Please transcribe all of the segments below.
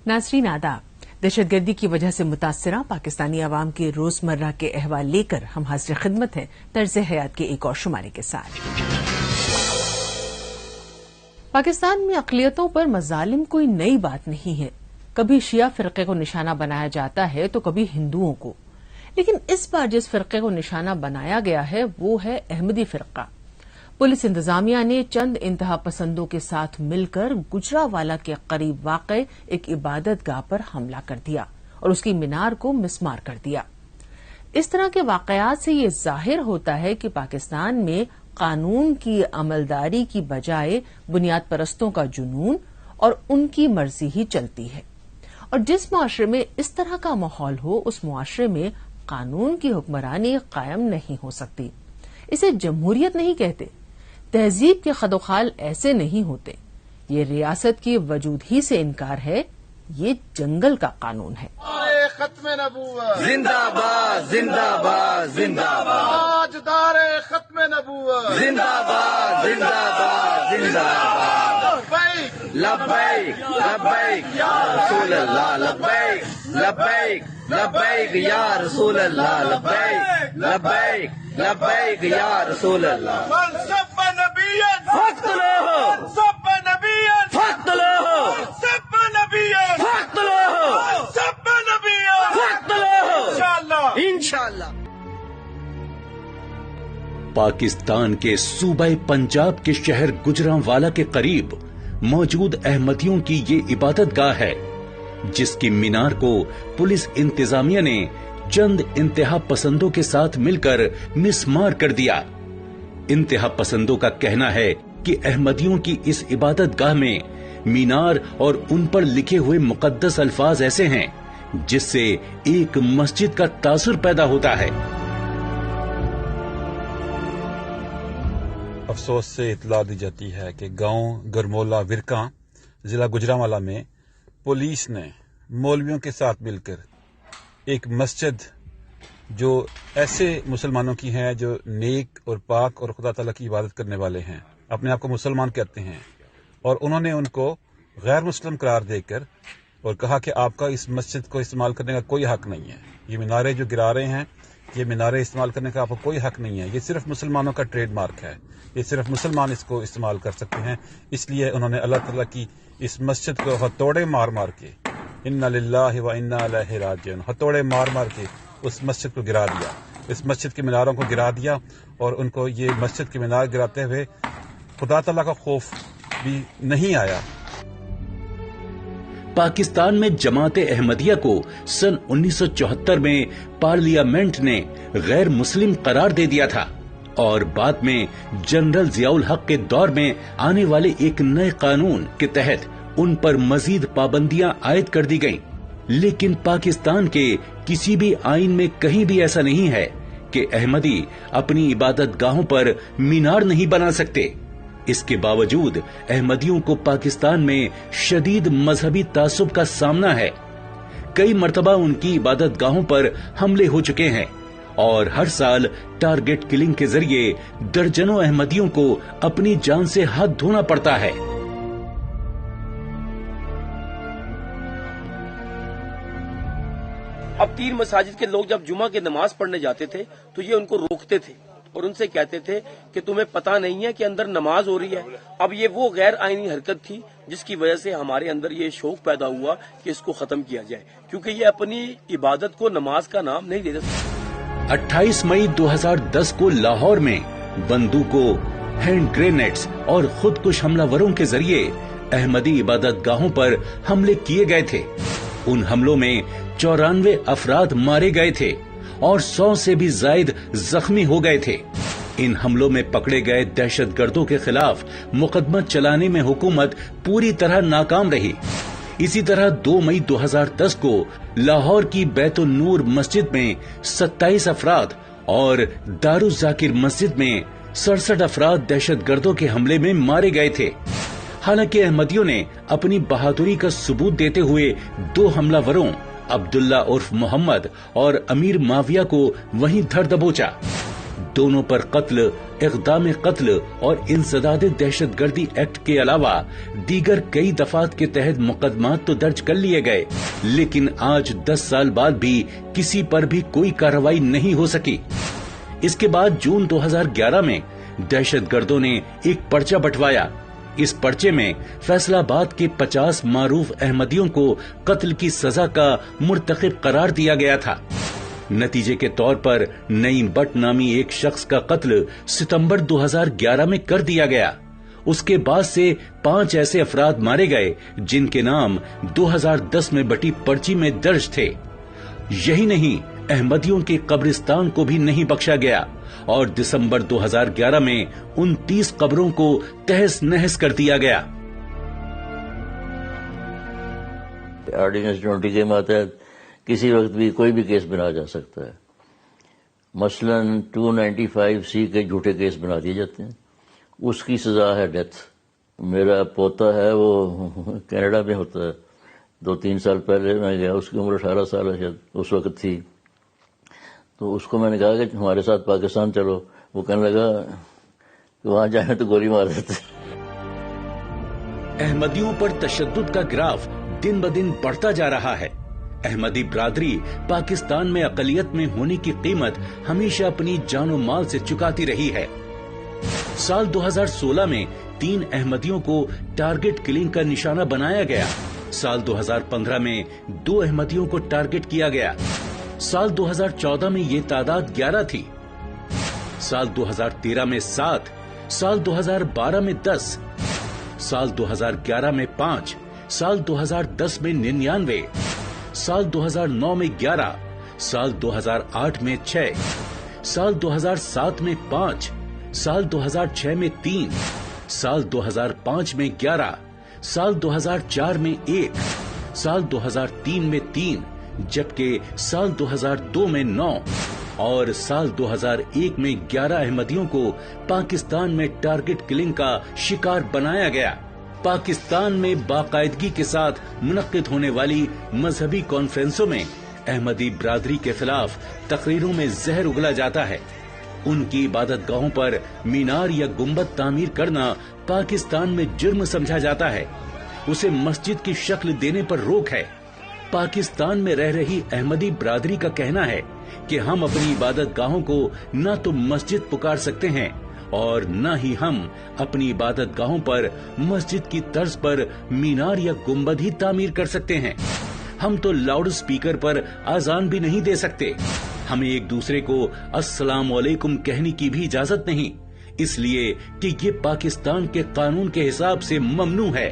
नाज़रीन आदाब। दहशतगर्दी की वजह से मुतासरा पाकिस्तानी अवाम के रोजमर्रा के अहवाल लेकर हम हाजिर खिदमत हैं तर्ज हयात के एक और शुमारे के साथ। पाकिस्तान में अक़लियतों पर मज़ालिम कोई नई बात नहीं है। कभी शिया फिरके को निशाना बनाया जाता है तो कभी हिंदुओं को, लेकिन इस बार जिस फिरके को निशाना बनाया गया है वो है अहमदी फिरका। पुलिस इंतजामिया ने चंद इंतहा पसंदों के साथ मिलकर गुजरावाला के करीब वाक़ एक इबादत गाह पर हमला कर दिया और उसकी मीनार को मिसमार कर दिया। इस तरह के वाक़यात से ये जाहिर होता है कि पाकिस्तान में कानून की अमलदारी की बजाय बुनियाद परस्तों का जुनून और उनकी मर्जी ही चलती है, और जिस मुआशरे में इस तरह का माहौल हो उस मुआशरे में कानून की हुक्मरानी कायम नहीं हो सकती। इसे जमहूरियत नहीं कहते, तहजीब के खदोखाल ऐसे नहीं होते। ये रियासत के वजूद ही से इनकार है, ये जंगल का कानून है। खत्मे नबूवत जिंदाबाद जिंदाबाद जिंदाबाद, ताजदारे खत्मे नबूवत जिंदाबाद जिंदाबाद जिंदाबाद। लब्बैक लब्बैक या रसूल अल्लाह, लब्बैक लब्बैक लब्बैक या रसूल अल्लाह, लब्बैक लब्बैक लब्बैक या रसूल अल्लाह। पाकिस्तान के सूबे पंजाब के शहर गुजरांवाला के करीब मौजूद अहमदियों की ये इबादत गाह है, जिसकी मीनार को पुलिस इंतजामिया ने चंद इंतहा पसंदों के साथ मिलकर मिसमार कर दिया। इंतहा पसंदों का कहना है कि अहमदियों की इस इबादत गाह में मीनार और उन पर लिखे हुए मुकद्दस अल्फाज ऐसे हैं जिससे एक मस्जिद का तासुर पैदा होता है। अफसोस से इतला दी जाती है कि गांव गरमोला विरका जिला गुजरांवाला में पुलिस ने मौलवियों के साथ मिलकर एक मस्जिद जो ऐसे मुसलमानों की है जो नेक और पाक और खुदा ताला की इबादत करने वाले हैं, अपने आप को मुसलमान कहते हैं, और उन्होंने उनको गैर मुस्लिम करार देकर और कहा कि आपका इस मस्जिद को इस्तेमाल करने का कोई हक नहीं है। ये मीनारे जो गिरा रहे हैं, ये मीनारे इस्तेमाल करने का आपको कोई हक नहीं है। ये सिर्फ मुसलमानों का ट्रेडमार्क है, ये सिर्फ मुसलमान इसको इस्तेमाल कर सकते हैं। इसलिए उन्होंने अल्लाह ताला की इस मस्जिद को हथौड़े मार मार के, इन्ना लिल्लाहि व इन्ना इलैहि राजिऊन, हथौड़े मार मार के उस मस्जिद को गिरा दिया, इस मस्जिद के मीनारों को गिरा दिया। और उनको ये मस्जिद के मीनार गिराते हुए खुदा ताला का खौफ भी नहीं आया। पाकिस्तान में जमाते अहमदिया को सन 1974 में पार्लियामेंट ने गैर मुस्लिम करार दे दिया था और बाद में जनरल जियाउल हक के दौर में आने वाले एक नए कानून के तहत उन पर मजीद पाबंदियां आयद कर दी गईं। लेकिन पाकिस्तान के किसी भी आइन में कहीं भी ऐसा नहीं है कि अहमदी अपनी इबादत गाहों पर मीनार नहीं बना सकते। इसके बावजूद अहमदियों को पाकिस्तान में शदीद मजहबी तासुब का सामना है। कई मर्तबा उनकी इबादत गाहों पर हमले हो चुके हैं और हर साल टारगेट किलिंग के जरिए दर्जनों अहमदियों को अपनी जान से हाथ धोना पड़ता है। अब तीन मसाजिद के लोग जब जुमा की नमाज पढ़ने जाते थे तो ये उनको रोकते थे और उनसे कहते थे कि तुम्हें पता नहीं है कि अंदर नमाज हो रही है। अब ये वो गैर आईनी हरकत थी जिसकी वजह से हमारे अंदर ये शौक पैदा हुआ कि इसको खत्म किया जाए, क्योंकि ये अपनी इबादत को नमाज का नाम नहीं दे सकते। 28 मई 2010 को लाहौर में बंदूकों, हैंड ग्रेनेड्स और खुदकुश हमलावरों के जरिए अहमदी इबादत गाहों पर हमले किए गए थे। उन हमलों में 94 अफराद मारे गए थे और 100 से भी जायद जख्मी हो गए थे। इन हमलों में पकड़े गए दहशतगर्दों के खिलाफ मुकदमा चलाने में हुकूमत पूरी तरह नाकाम रही। इसी तरह 2 मई 2010 को लाहौर की बैतुल नूर मस्जिद में 27 अफराद और दारुल जाकिर मस्जिद में 67 अफराद दहशतगर्दों के हमले में मारे गए थे। हालांकि अहमदियों ने अपनी बहादुरी का सबूत देते हुए 2 हमलावरों अब्दुल्ला उर्फ मोहम्मद और अमीर माविया को वहीं धर दबोचा। दोनों पर कत्ल, इक़दाम कत्ल और इंसदाद दहशत गर्दी एक्ट के अलावा दीगर कई दफात के तहत मुकदमात तो दर्ज कर लिए गए, लेकिन आज 10 साल बाद भी किसी पर भी कोई कार्रवाई नहीं हो सकी। इसके बाद जून 2011 में दहशतगर्दों ने एक पर्चा बंटवाया। इस पर्चे में फैसलाबाद के 50 मारूफ अहमदियों को कत्ल की सजा का मुर्तकिब करार दिया गया था। नतीजे के तौर पर नईम बट नामी एक शख्स का कत्ल सितंबर 2011 में कर दिया गया। उसके बाद से 5 ऐसे अफराद मारे गए जिनके नाम 2010 में बटी पर्ची में दर्ज थे। यही नहीं, अहमदियों के कब्रिस्तान को भी नहीं बख्शा गया और दिसंबर 2011 में 29 कब्रों को तहस नहस कर दिया गया। ऑर्डिनेंस 20 के मातहत किसी वक्त भी कोई भी केस बनाया जा सकता है। मसलन 295C के झूठे केस बना दिए जाते हैं, उसकी सजा है डेथ। मेरा पोता है वो कनाडा में होता है, 2-3 साल पहले मैं गया, उसकी उम्र 18 साल शायद उस वक्त थी। तो उसको मैंने कहा कि हमारे साथ पाकिस्तान चलो। वो कहने लगा कि वहां जाए तो गोली मार देते। अहमदियों पर तशद्दुद का ग्राफ दिन ब दिन बढ़ता जा रहा है। अहमदी बरादरी पाकिस्तान में अकलियत में होने की कीमत हमेशा अपनी जानो माल से चुकाती रही है। साल 2016 में 3 अहमदियों को टारगेट किलिंग का निशाना बनाया गया। साल 2015 में 2 अहमदियों को टारगेट किया गया। साल 2014 में ये तादाद 11 थी। साल 2013 में 7, साल 2012 में 10, साल 2011 में 5, साल 2010 में 99, साल 2009 में 11, साल 2008 में 6, साल 2007 में 5, साल 2006 में 3, साल 2005 में 11, साल 2004 में 1, साल 2003 में 3, जबकि साल 2002 में 9 और साल 2001 में 11 अहमदियों को पाकिस्तान में टारगेट किलिंग का शिकार बनाया गया। पाकिस्तान में बाकायदगी के साथ मुनक्किद होने वाली मजहबी कॉन्फ्रेंसों में अहमदी बरादरी के खिलाफ तकरीरों में जहर उगला जाता है। उनकी इबादत गाहों पर मीनार या गुंबद तामीर करना पाकिस्तान में जुर्म समझा जाता है। उसे मस्जिद की शक्ल देने पर रोक है। पाकिस्तान में रह रही अहमदी बरादरी का कहना है कि हम अपनी इबादत गाहों को न तो मस्जिद पुकार सकते हैं और न ही हम अपनी इबादत गाहों पर मस्जिद की तर्ज पर मीनार या गुंबद ही तामीर कर सकते हैं। हम तो लाउड स्पीकर पर आजान भी नहीं दे सकते। हमें एक दूसरे को अस्सलाम वालेकुम कहने की भी इजाजत नहीं, इसलिए कि ये पाकिस्तान के कानून के हिसाब से ममनू है।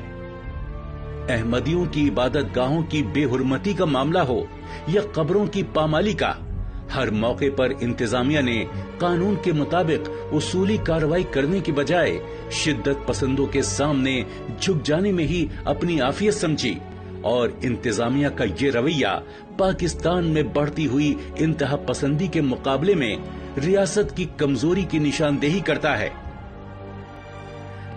अहमदियों की इबादत गाहों की बेहुरमती का मामला हो या कब्रों की पामाली का, हर मौके पर इंतजामिया ने कानून के मुताबिक उसूली कार्रवाई करने की बजाय शिद्दत पसंदों के सामने झुक जाने में ही अपनी आफियत समझी और इंतजामिया का ये रवैया पाकिस्तान में बढ़ती हुई इंतहा पसंदी के मुकाबले में रियासत की कमजोरी की निशानदेही करता है।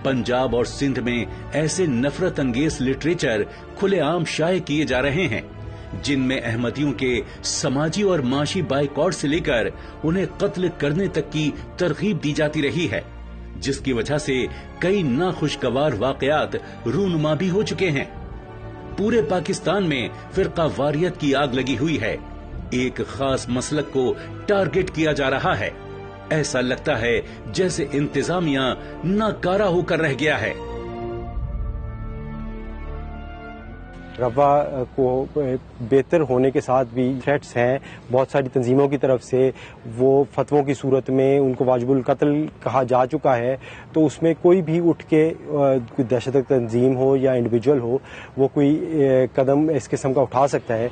पंजाब और सिंध में ऐसे नफरत अंगेज लिटरेचर खुलेआम शाये किए जा रहे हैं जिनमें अहमदियों के समाजी और माशी बाइकॉट से लेकर उन्हें कत्ल करने तक की तरगीब दी जाती रही है, जिसकी वजह से कई नाखुशगवार वाकयात रूनुमा भी हो चुके हैं। पूरे पाकिस्तान में फिरका वारियत की आग लगी हुई है। एक खास मसलक को टारगेट किया जा रहा है। ऐसा लगता है जैसे इंतजामिया नाकारा होकर रह गया है। रवा को बेहतर होने के साथ भी थ्रेट्स हैं बहुत सारी तंजीमों की तरफ से। वो फतवों की सूरत में उनको वाजिबुल कत्ल कहा जा चुका है, तो उसमें कोई भी उठ के कोई दहशत तंजीम हो या इंडिविजुअल हो, वो कोई कदम इस किस्म का उठा सकता है।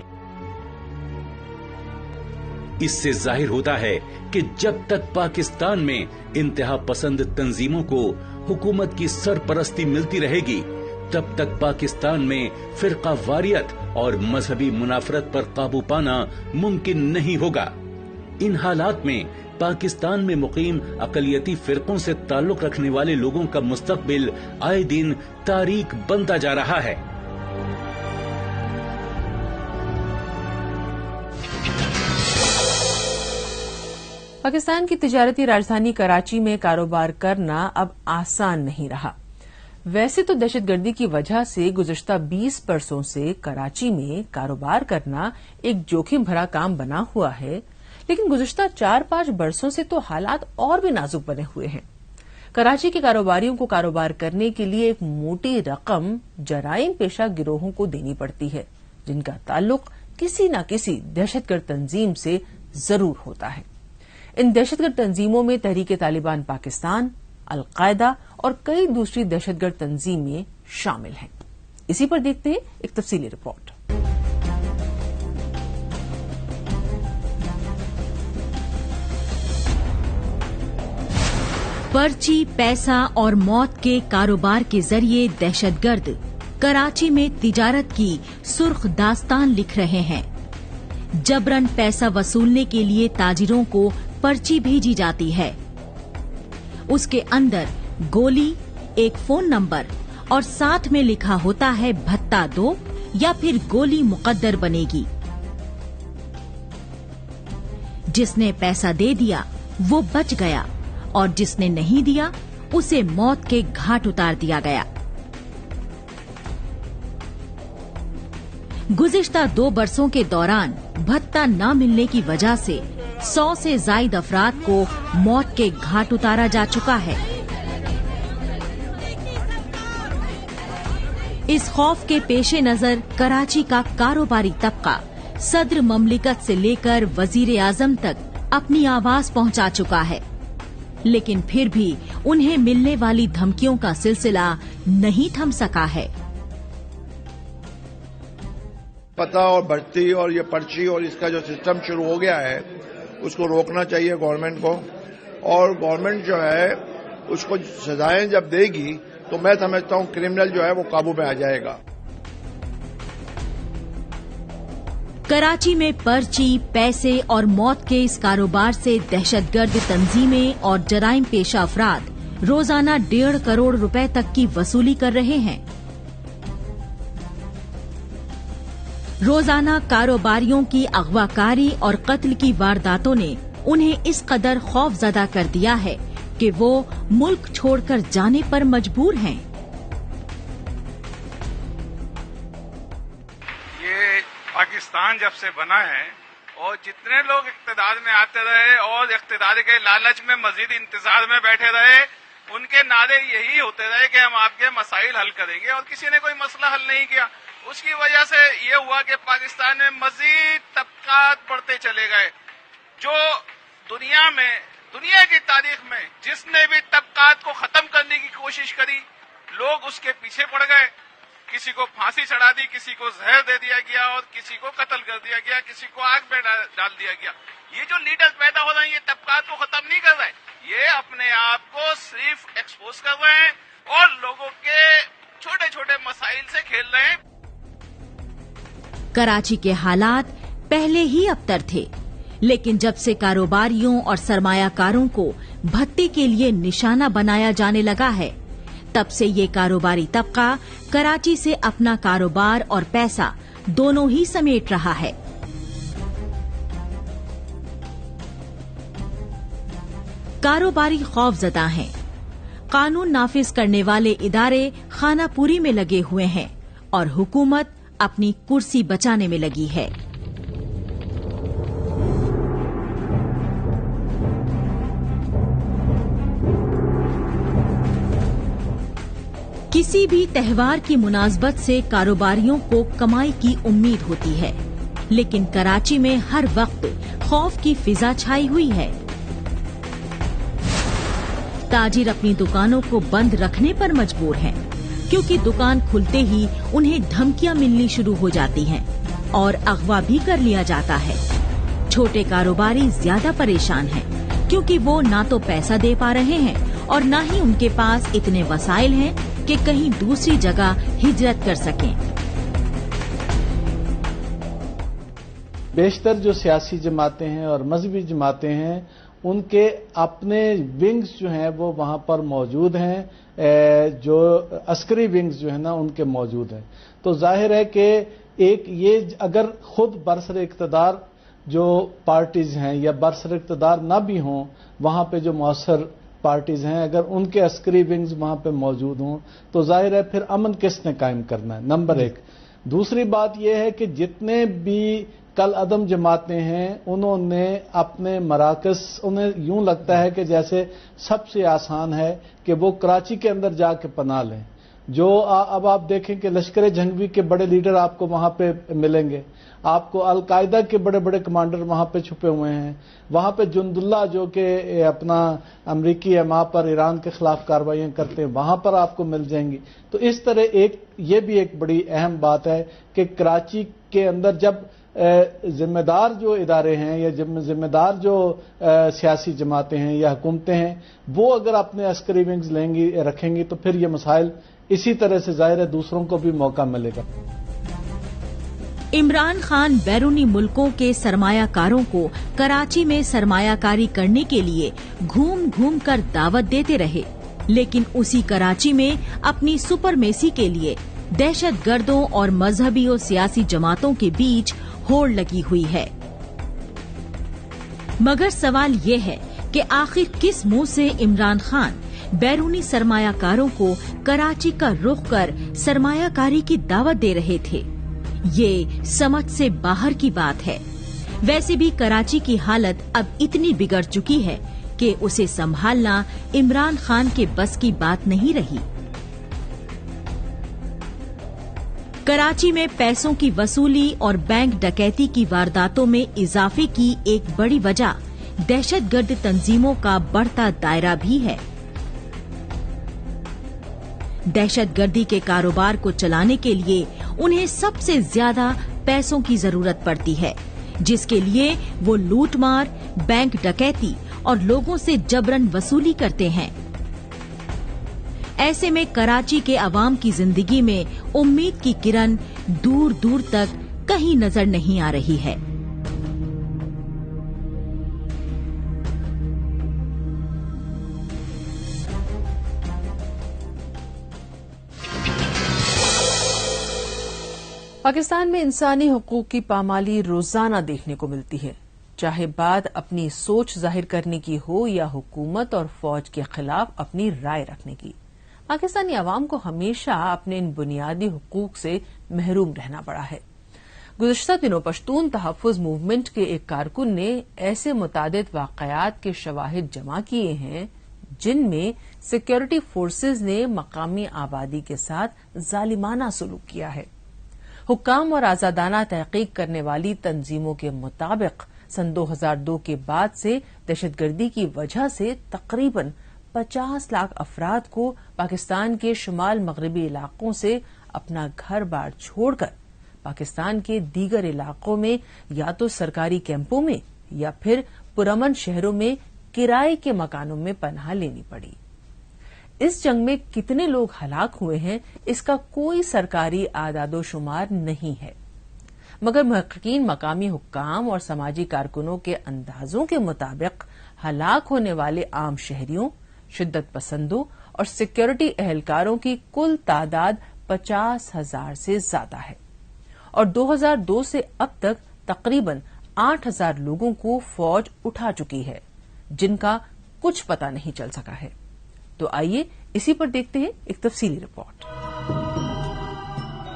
इससे जाहिर होता है कि जब तक पाकिस्तान में इंतहा पसंद तंजीमों को हुकूमत की सरपरस्ती मिलती रहेगी, तब तक पाकिस्तान में फिरका वारियत और मजहबी मुनाफरत पर काबू पाना मुमकिन नहीं होगा। इन हालात में पाकिस्तान में मुकीम अकलियती फिरकों से ताल्लुक रखने वाले लोगों का मुस्तकबिल आए दिन तारीक बनता जा रहा है। पाकिस्तान की तिजारती राजधानी कराची में कारोबार करना अब आसान नहीं रहा। वैसे तो दहशतगर्दी की वजह से गुज़श्ता 20 बरसों से कराची में कारोबार करना एक जोखिम भरा काम बना हुआ है, लेकिन गुज़श्ता 4-5 बरसों से तो हालात और भी नाजुक बने हुए हैं। कराची के कारोबारियों को कारोबार करने के लिए एक मोटी रकम जराइम पेशा गिरोहों को देनी पड़ती है, जिनका ताल्लुक किसी न किसी दहशतगर्द तंजीम से जरूर होता है। इन दहशतगर्द तंजीमों में तहरीक तालिबान पाकिस्तान, अल-कायदा और कई दूसरी दहशतगर्द तंजीमें शामिल हैं। इसी पर देखते हैं एक तफसीली रिपोर्ट। पर्ची, पैसा और मौत के कारोबार के जरिए दहशतगर्द कराची में तिजारत की सुर्ख दास्तान लिख रहे हैं। जबरन पैसा वसूलने के लिए ताजिरों को पर्ची भेजी जाती है। उसके अंदर गोली, एक फोन नंबर और साथ में लिखा होता है भत्ता दो या फिर गोली मुकद्दर बनेगी। जिसने पैसा दे दिया वो बच गया और जिसने नहीं दिया उसे मौत के घाट उतार दिया गया। गुज़िश्ता 2 बरसों के दौरान भत्ता न मिलने की वजह से 100 से जायद अफराद को मौत के घाट उतारा जा चुका है। इस खौफ के पेशे नजर कराची का कारोबारी तबका सदर ममलिकत से लेकर वजीर आजम तक अपनी आवाज पहुंचा चुका है, लेकिन फिर भी उन्हें मिलने वाली धमकियों का सिलसिला नहीं थम सका है। पता और भर्ती और ये पर्ची और इसका जो सिस्टम शुरू हो गया है उसको रोकना चाहिए गवर्नमेंट को, और गवर्नमेंट जो है उसको सजाएं जब देगी तो मैं समझता हूं क्रिमिनल जो है वो काबू में आ जाएगा। कराची में पर्ची, पैसे और मौत के इस कारोबार से दहशतगर्द तंजीमें और जराइम पेशा अफराद रोजाना 1.5 करोड़ रुपए तक की वसूली कर रहे हैं। रोजाना कारोबारियों की अगवाकारी और कत्ल की वारदातों ने उन्हें इस कदर खौफजदा कर दिया है कि वो मुल्क छोड़कर जाने पर मजबूर हैं। ये पाकिस्तान जब से बना है और जितने लोग इख्तिदार में आते रहे और इख्तिदार के लालच में मजीद इंतजार में बैठे रहे, उनके नारे यही होते रहे कि हम आपके मसाइल हल करेंगे, और किसी ने कोई मसला हल नहीं किया। उसकी वजह से ये हुआ कि पाकिस्तान में मजीद तबकात बढ़ते चले गए। जो दुनिया की तारीख में जिसने भी तबकात को खत्म करने की कोशिश करी, लोग उसके पीछे पड़ गए। किसी को फांसी चढ़ा दी, किसी को जहर दे दिया गया और किसी को कत्ल कर दिया गया, किसी को आग में डाल दिया गया। ये जो लीडर पैदा हो रहे हैं ये तबकात को खत्म नहीं कर रहे, ये अपने आप को सिर्फ एक्सपोज कर रहे हैं और लोगों के छोटे छोटे मसाइल से खेल रहे हैं। कराची के हालात पहले ही अबतर थे, लेकिन जब से कारोबारियों और सरमायाकारों को भत्ते के लिए निशाना बनाया जाने लगा है, तब से ये कारोबारी तबका कराची से अपना कारोबार और पैसा दोनों ही समेट रहा है। कारोबारी खौफजदा हैं। कानून नाफिज करने वाले इदारे खानापूरी में लगे हुए हैं और हुकूमत अपनी कुर्सी बचाने में लगी है। किसी भी त्योहार की मुनासबत से कारोबारियों को कमाई की उम्मीद होती है, लेकिन कराची में हर वक्त खौफ की फिजा छाई हुई है। ताजिर अपनी दुकानों को बंद रखने पर मजबूर हैं, क्योंकि दुकान खुलते ही उन्हें धमकियां मिलनी शुरू हो जाती हैं और अगवा भी कर लिया जाता है। छोटे कारोबारी ज्यादा परेशान हैं, क्योंकि वो ना तो पैसा दे पा रहे हैं और ना ही उनके पास इतने वसाइल हैं कि कहीं दूसरी जगह हिजरत कर सकें। बेशतर जो सियासी जमातें हैं और मजहबी जमातें हैं उनके अपने विंग्स जो हैं वो वहां पर मौजूद हैं, जो अस्करी विंग्स जो है ना उनके मौजूद हैं। तो जाहिर है कि एक ये अगर खुद बरसर इक़्तिदार जो पार्टीज हैं या बरसर इक़्तिदार ना भी हों, वहां पे जो मौसर पार्टीज हैं, अगर उनके अस्करी विंग्स वहां पे मौजूद हों तो जाहिर है फिर अमन किसने कायम करना है, नंबर एक। दूसरी बात यह है कि जितने भी कल अदम जमातें हैं उन्होंने अपने मराकज़, उन्हें यूं लगता है कि जैसे सबसे आसान है कि वो कराची के अंदर जाके पनाह लें। जो अब आप देखें कि लश्कर जंगवी के बड़े लीडर आपको वहां पे मिलेंगे, आपको अल-कायदा के बड़े बड़े कमांडर वहां पे छुपे हुए हैं, वहां पे जुंदुल्ला जो कि अपना अमरीकी एमा पर ईरान के खिलाफ कार्रवाइयां करते हैं, वहां पर आपको मिल जाएंगी। तो इस तरह ये भी एक बड़ी अहम बात है कि कराची के अंदर जब जिम्मेदार जो इदारे हैं या जिम्मेदार जो सियासी जमातें हैं या हुकूमतें हैं, वो अगर अपने अस्करी विंग्स रखेंगी तो फिर ये मसाइल इसी तरह से जाहिर है दूसरों को भी मौका मिलेगा। इमरान खान बैरूनी मुल्कों के सरमायाकारों को कराची में सरमायाकारी करने के लिए घूम घूम कर दावत देते रहे, लेकिन उसी कराची में अपनी सुपरमेसी के लिए दहशत गर्दों और मजहबी और सियासी जमातों के बीच होड़ लगी हुई है। मगर सवाल ये है कि आखिर किस मुंह से इमरान खान बैरूनी सरमायाकारों को कराची का रुख कर सरमायाकारी की दावत दे रहे थे, ये समझ से बाहर की बात है। वैसे भी कराची की हालत अब इतनी बिगड़ चुकी है कि उसे संभालना इमरान खान के बस की बात नहीं रही। कराची में पैसों की वसूली और बैंक डकैती की वारदातों में इजाफे की एक बड़ी वजह दहशतगर्द तंजीमों का बढ़ता दायरा भी है। दहशतगर्दी के कारोबार को चलाने के लिए उन्हें सबसे ज्यादा पैसों की जरूरत पड़ती है, जिसके लिए वो लूटमार, बैंक डकैती और लोगों से जबरन वसूली करते हैं। ऐसे में कराची के अवाम की जिंदगी में उम्मीद की किरण दूर दूर तक कहीं नजर नहीं आ रही है। पाकिस्तान में इंसानी हुकूक की पामाली रोजाना देखने को मिलती है, चाहे बात अपनी सोच जाहिर करने की हो या हुकूमत और फौज के खिलाफ अपनी राय रखने की। पाकिस्तानी अवाम को हमेशा अपने इन बुनियादी हुकूक से महरूम रहना पड़ा है। गुज़श्ता दिनों पश्तून तहफ़्फ़ुज़ मूवमेंट के एक कारकुन ने ऐसे मुतादिद वाक़यात के शवाहिद जमा किए हैं जिनमें सिक्योरिटी फोर्सेज ने मकामी आबादी के साथ जालिमाना सलूक किया है। हुक्काम और आजादाना तहकीक करने वाली तंजीमों के मुताबिक सन 2002 के बाद से दहशतगर्दी की वजह से तकरीबन 50 लाख अफराद को पाकिस्तान के शुमाल मगरबी इलाकों से अपना घर बार छोड़कर पाकिस्तान के दीगर इलाकों में या तो सरकारी कैंपों में या फिर पुरअमन शहरों में किराए के मकानों में पनाह लेनी पड़ी। इस जंग में कितने लोग हलाक हुए हैं इसका कोई सरकारी आदादोशुमार नहीं है, मगर मुहक्किकीन, मकामी हुक्काम और समाजी कारकुनों के अंदाजों के मुताबिक हलाक होने वाले आम शहरियों, शिद्दत पसंदों और सिक्योरिटी एहलकारों की कुल तादाद 50,000 से ज्यादा है और 2002 से अब तक तकरीबन 8,000 लोगों को फौज उठा चुकी है, जिनका कुछ पता नहीं चल सका है। तो आइए इसी पर देखते हैं एक तफसीली रिपोर्ट।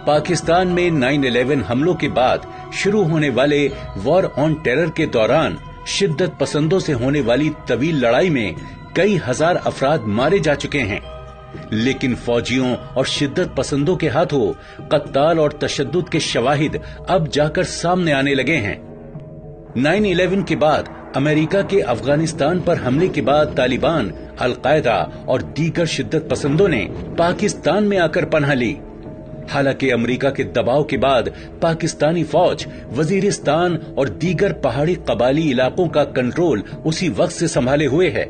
पाकिस्तान में 9/11 हमलों के बाद शुरू होने वाले वॉर ऑन टेरर के दौरान शिद्दत पसंदों से होने वाली तवील लड़ाई में कई हजार अफराद मारे जा चुके हैं, लेकिन फौजियों और शिद्दत पसंदों के हाथों कत्ताल और तशद्दुद के शवाहिद अब जाकर सामने आने लगे हैं। 9/11 के बाद अमेरिका के अफगानिस्तान पर हमले के बाद तालिबान, अल-कायदा और दीगर शिद्दत पसंदों ने पाकिस्तान में आकर पनाह ली। हालांकि अमेरिका के दबाव के बाद पाकिस्तानी फौज वजीरिस्तान और दीगर पहाड़ी कबाली इलाकों का कंट्रोल उसी वक्त से संभाले हुए है।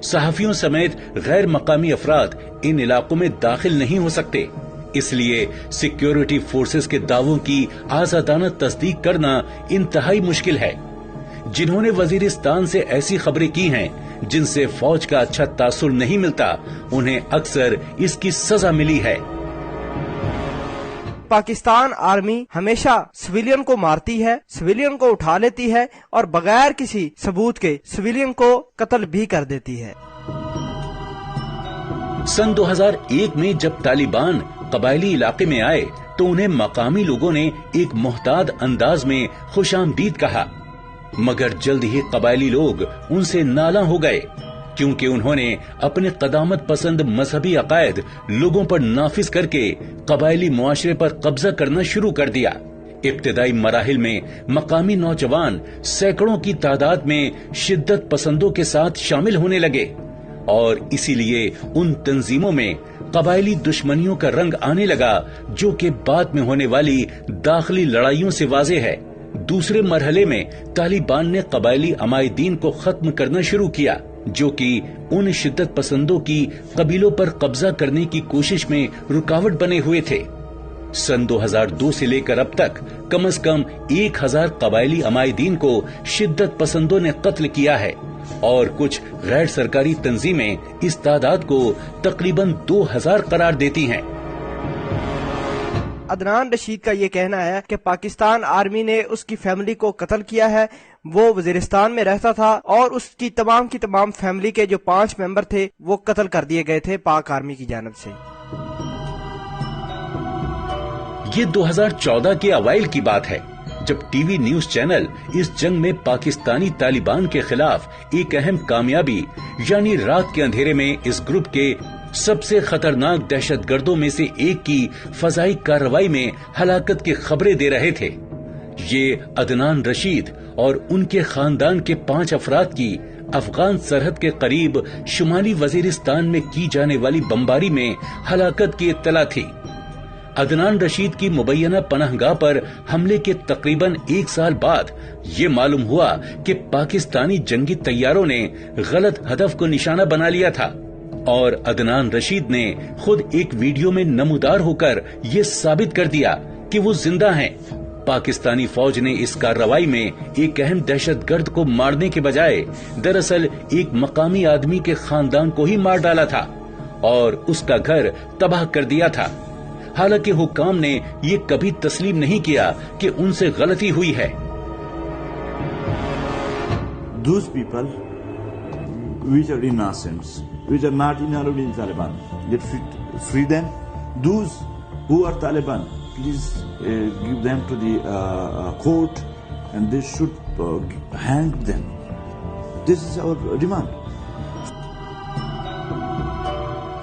सहाफियों समेत गैर मकामी अफराद इन इलाकों में दाखिल नहीं हो सकते, इसलिए सिक्योरिटी फोर्सेस के दावों की आजादाना तस्दीक करना इंतहाई मुश्किल है। जिन्होंने वजीरिस्तान से ऐसी खबरें की हैं जिनसे फौज का अच्छा तासुर नहीं मिलता, उन्हें अक्सर इसकी सजा मिली है। پاکستان آرمی ہمیشہ سویلین کو مارتی ہے، سویلین کو اٹھا لیتی ہے اور بغیر کسی ثبوت کے سویلین کو قتل بھی کر دیتی ہے۔ سن 2001 میں جب طالبان قبائلی علاقے میں آئے تو انہیں مقامی لوگوں نے ایک محتاط انداز میں خوش آمدید کہا، مگر جلد ہی قبائلی لوگ ان سے نالاں ہو گئے کیونکہ انہوں نے اپنے قدامت پسند مذہبی عقائد لوگوں پر نافذ کر کے قبائلی معاشرے پر قبضہ کرنا شروع کر دیا۔ ابتدائی مراحل میں مقامی نوجوان سینکڑوں کی تعداد میں شدت پسندوں کے ساتھ شامل ہونے لگے اور اسی لیے ان تنظیموں میں قبائلی دشمنیوں کا رنگ آنے لگا جو کہ بعد میں ہونے والی داخلی لڑائیوں سے واضح ہے۔ دوسرے مرحلے میں طالبان نے قبائلی عمائدین کو ختم کرنا شروع کیا جو کہ ان شدت پسندوں کی قبیلوں پر قبضہ کرنے کی کوشش میں رکاوٹ بنے ہوئے تھے۔ سن 2002 سے لے کر اب تک کم از کم 1000 قبائلی عمائدین کو شدت پسندوں نے قتل کیا ہے اور کچھ غیر سرکاری تنظیمیں اس تعداد کو تقریباً 2000 قرار دیتی ہیں۔ عدنان رشید کا یہ کہنا ہے کہ پاکستان آرمی نے اس کی فیملی کو قتل کیا ہے۔ وہ وزیرستان میں رہتا تھا اور اس کی تمام فیملی کے جو 5 ممبر تھے وہ قتل کر دیے گئے تھے پاک آرمی کی جانب سے۔ یہ 2014 کے اوائل کی بات ہے جب ٹی وی نیوز چینل اس جنگ میں پاکستانی طالبان کے خلاف ایک اہم کامیابی یعنی رات کے اندھیرے میں اس گروپ کے سب سے خطرناک دہشت گردوں میں سے ایک کی فضائی کارروائی میں ہلاکت کی خبریں دے رہے تھے۔ یہ عدنان رشید اور ان کے خاندان کے 5 افراد کی افغان سرحد کے قریب شمالی وزیرستان میں کی جانے والی بمباری میں ہلاکت کی اطلاع تھی۔ عدنان رشید کی مبینہ پناہ گاہ پر حملے کے تقریباً 1 سال بعد یہ معلوم ہوا کہ پاکستانی جنگی طیاروں نے غلط ہدف کو نشانہ بنا لیا تھا اور عدنان رشید نے خود ایک ویڈیو میں نمودار ہو کر یہ ثابت کر دیا کہ وہ زندہ ہیں۔ پاکستانی فوج نے اس کارروائی میں ایک اہم دہشت گرد کو مارنے کے بجائے دراصل ایک مقامی آدمی کے خاندان کو ہی مار ڈالا تھا اور اس کا گھر تباہ کر دیا تھا۔ حالانکہ حکام نے یہ کبھی تسلیم نہیں کیا کہ ان سے غلطی ہوئی ہے۔ Those people which are innocents, which are not involved in Taliban, let free them. Those who are Taliban, please give them to the court and they should hang them. This is our demand.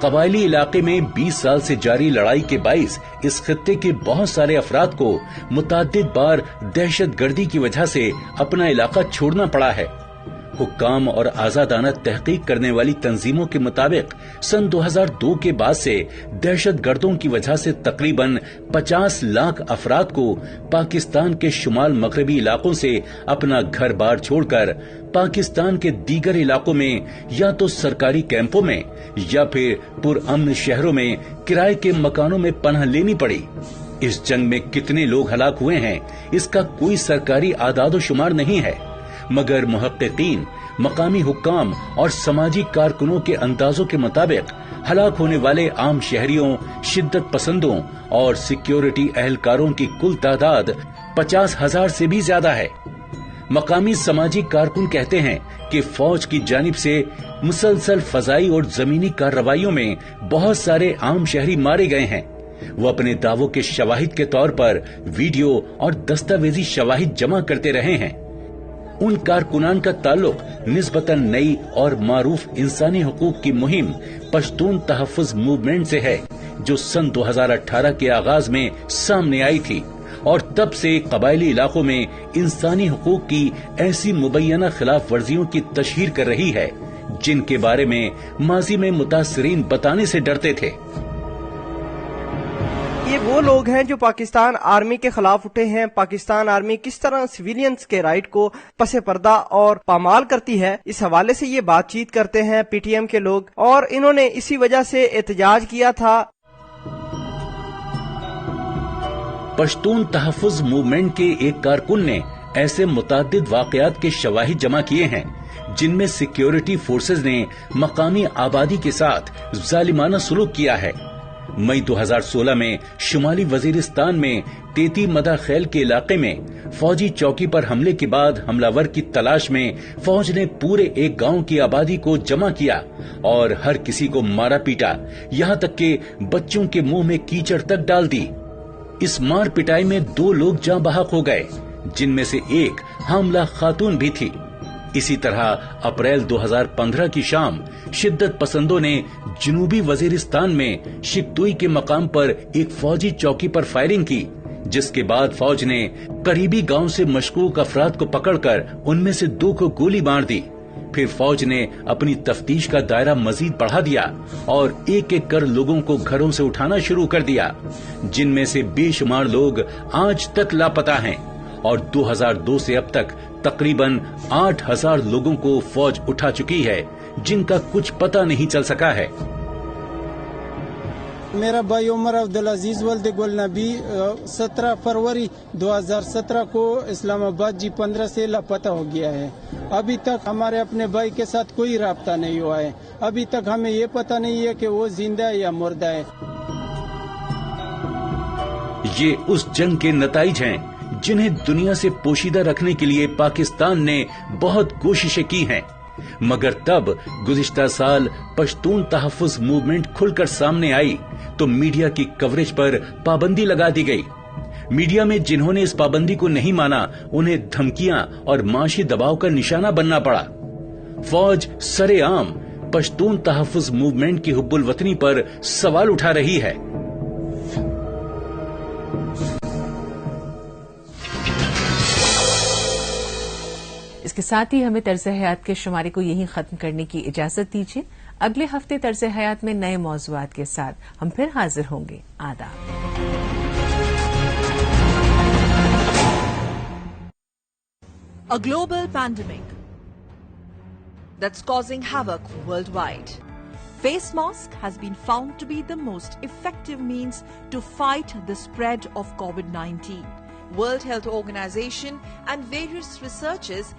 قبائلی علاقے میں 20 سال سے جاری لڑائی کے باعث اس خطے کے بہت سارے افراد کو متعدد بار دہشت گردی کی وجہ سے اپنا علاقہ چھوڑنا پڑا ہے۔ حکام اور آزادانہ تحقیق کرنے والی تنظیموں کے مطابق سن 2002 کے بعد سے دہشت گردوں کی وجہ سے تقریباً 50 لاکھ افراد کو پاکستان کے شمال مغربی علاقوں سے اپنا گھر بار چھوڑ کر پاکستان کے دیگر علاقوں میں یا تو سرکاری کیمپوں میں یا پھر پرامن شہروں میں کرائے کے مکانوں میں پناہ لینی پڑی۔ اس جنگ میں کتنے لوگ ہلاک ہوئے ہیں اس کا کوئی سرکاری اعداد و شمار نہیں ہے، مگر محققین، مقامی حکام اور سماجی کارکنوں کے اندازوں کے مطابق ہلاک ہونے والے عام شہریوں، شدت پسندوں اور سیکیورٹی اہلکاروں کی کل تعداد 50,000 سے بھی زیادہ ہے۔ مقامی سماجی کارکن کہتے ہیں کہ فوج کی جانب سے مسلسل فضائی اور زمینی کارروائیوں میں بہت سارے عام شہری مارے گئے ہیں۔ وہ اپنے دعووں کے شواہد کے طور پر ویڈیو اور دستاویزی شواہد جمع کرتے رہے ہیں۔ ان کارکنان کا تعلق نسبتاً نئی اور معروف انسانی حقوق کی مہم پشتون تحفظ موومنٹ سے ہے، جو سن 2018 کے آغاز میں سامنے آئی تھی اور تب سے قبائلی علاقوں میں انسانی حقوق کی ایسی مبینہ خلاف ورزیوں کی تشہیر کر رہی ہے جن کے بارے میں ماضی میں متاثرین بتانے سے ڈرتے تھے۔ یہ وہ لوگ ہیں جو پاکستان آرمی کے خلاف اٹھے ہیں۔ پاکستان آرمی کس طرح سویلینز کے رائٹ کو پس پردہ اور پامال کرتی ہے، اس حوالے سے یہ بات چیت کرتے ہیں پی ٹی ایم کے لوگ، اور انہوں نے اسی وجہ سے احتجاج کیا تھا۔ پشتون تحفظ موومنٹ کے ایک کارکن نے ایسے متعدد واقعات کے شواہد جمع کیے ہیں جن میں سیکیورٹی فورسز نے مقامی آبادی کے ساتھ ظالمانہ سلوک کیا ہے۔ मई 2016 में शुमाली वजीरिस्तान में तेती मदा खैल के इलाके में फौजी चौकी पर हमले के बाद हमलावर की तलाश में फौज ने पूरे एक गांव की आबादी को जमा किया और हर किसी को मारा पीटा, यहां तक कि बच्चों के मुंह में कीचड़ तक डाल दी। इस मार पिटाई में 2 लोग जाँ बहक हो गए, जिनमें से एक हामला खातून भी थी। इसी तरह अप्रैल 2015 की शाम शिद्दत पसंदों ने जनूबी वजीरिस्तान में शिकतुई के मकाम पर एक फौजी चौकी पर फायरिंग की, जिसके बाद फौज ने करीबी गांव से मशकूक अफराद को पकड़कर उनमें से 2 को गोली मार दी। फिर फौज ने अपनी तफ्तीश का दायरा मजीद बढ़ा दिया और एक एक कर लोगों को घरों से उठाना शुरू कर दिया, जिनमें से बेशुमार लोग आज तक लापता हैं और 2002 से अब तक तकरीबन 8000 लोगों को फौज उठा चुकी है, जिनका कुछ पता नहीं चल सका है। मेरा भाई उमर अब्दुल अजीज वल्द गुल नबी 17 फरवरी 2017 को इस्लामाबाद G15 से लापता हो गया है। अभी तक हमारे अपने भाई के साथ कोई राब्ता नहीं हुआ है। अभी तक हमें ये पता नहीं है कि वो जिंदा है या मुर्दा है। ये उस जंग के नताइज हैं जिन्हें दुनिया से पोशीदा रखने के लिए पाकिस्तान ने बहुत कोशिशें की हैं, मगर तब गुज़िश्ता साल पश्तून तहफ़्फ़ुज़ मूवमेंट खुलकर सामने आई तो मीडिया की कवरेज पर पाबंदी लगा दी गई। मीडिया में जिन्होंने इस पाबंदी को नहीं माना, उन्हें धमकियां और माशी दबाव का निशाना बनना पड़ा। फौज सरेआम पश्तून तहफ़्फ़ुज़ मूवमेंट की हुब्बुल वतनी पर सवाल उठा रही है। इसके साथ ही हमें तर्ज़ हयात के शुमारे को यहीं खत्म करने की इजाजत दीजिए। अगले हफ्ते तर्ज़ हयात में नए मौज़ूआत के साथ हम फिर हाजिर होंगे। आदाब। A global pandemic that's causing havoc worldwide. Face mask has been found to be the most effective means to fight the spread of COVID-19. World Health Organization and various researchers